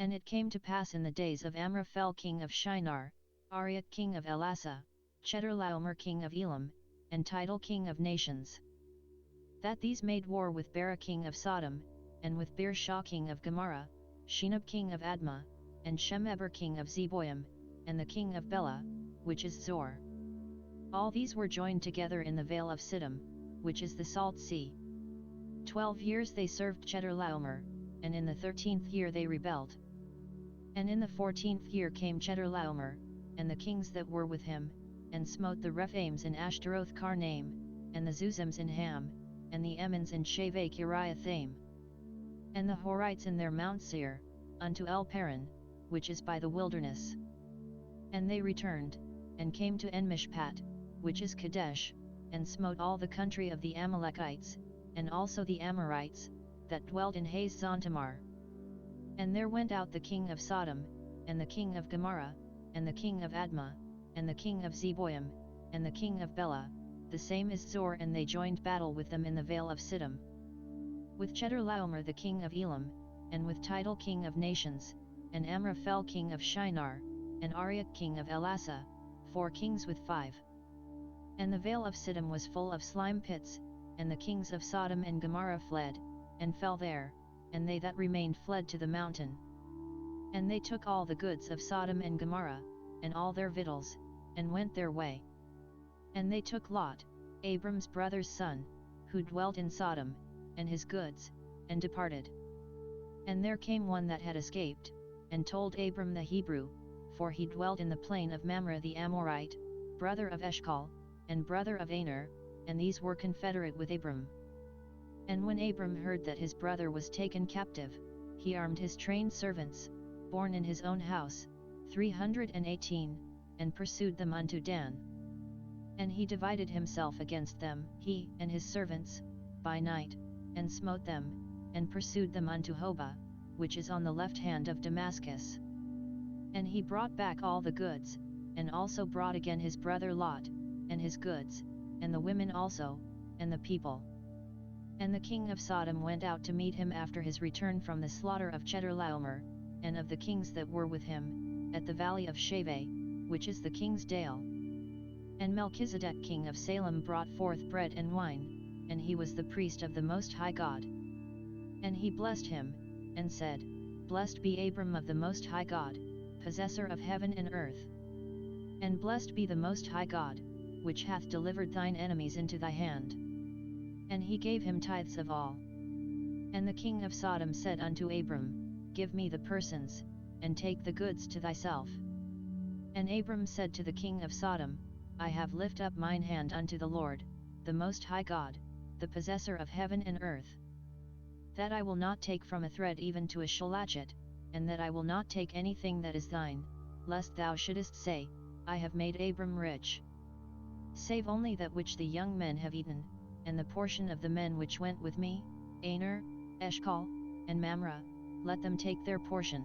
And it came to pass in the days of Amraphel king of Shinar, Arioch king of Ellasar, Chedorlaomer king of Elam, and Tidal king of nations, that these made war with Bera king of Sodom, and with Birsha king of Gomorrah, Shinab king of Admah, and Shemeber king of Zeboiim, and the king of Bela, which is Zoar. All these were joined together in the vale of Siddim, which is the salt sea. 12 years they served Chedorlaomer, and in the 13th year they rebelled. And in the 14th year came Chedorlaomer, and the kings that were with him, and smote the Rephaims in Ashteroth Karnaim, and the Zuzims in Ham, and the Emins in Shaveh Kiriathaim, and the Horites in their mount Seir, unto Elparan, which is by the wilderness. And they returned, and came to Enmishpat, which is Kadesh, and smote all the country of the Amalekites, and also the Amorites, that dwelt in Hazazontamar. And there went out the king of Sodom, and the king of Gomorrah, and the king of Admah, and the king of Zeboiim, and the king of Bela, the same is Zoar, and they joined battle with them in the vale of Siddim. With Chedorlaomer the king of Elam, and with Tidal king of nations, and Amraphel king of Shinar, and Arioch king of Ellasar, 4 kings with 5. And the vale of Siddim was full of slime pits, and the kings of Sodom and Gomorrah fled, and fell there, and they that remained fled to the mountain. And they took all the goods of Sodom and Gomorrah, and all their victuals, and went their way. And they took Lot, Abram's brother's son, who dwelt in Sodom, and his goods, and departed. And there came one that had escaped, and told Abram the Hebrew, for he dwelt in the plain of Mamre the Amorite, brother of Eshcol, and brother of Aner, and these were confederate with Abram. And when Abram heard that his brother was taken captive, he armed his trained servants, born in his own house, 318, and pursued them unto Dan. And he divided himself against them, he and his servants, by night, and smote them, and pursued them unto Hobah, which is on the left hand of Damascus. And he brought back all the goods, and also brought again his brother Lot, and his goods, and the women also, and the people. And the king of Sodom went out to meet him after his return from the slaughter of Chedorlaomer, and of the kings that were with him, at the valley of Shaveh, which is the king's dale. And Melchizedek king of Salem brought forth bread and wine, and he was the priest of the Most High God. And he blessed him, and said, Blessed be Abram of the Most High God, possessor of heaven and earth. And blessed be the Most High God, which hath delivered thine enemies into thy hand. And he gave him tithes of all. And the king of Sodom said unto Abram, Give me the persons, and take the goods to thyself. And Abram said to the king of Sodom, I have lift up mine hand unto the Lord, the Most High God, the possessor of heaven and earth, that I will not take from a thread even to a shallachet, and that I will not take anything that is thine, lest thou shouldest say, I have made Abram rich. Save only that which the young men have eaten, and the portion of the men which went with me, Aner, Eshcol, and Mamre, let them take their portion.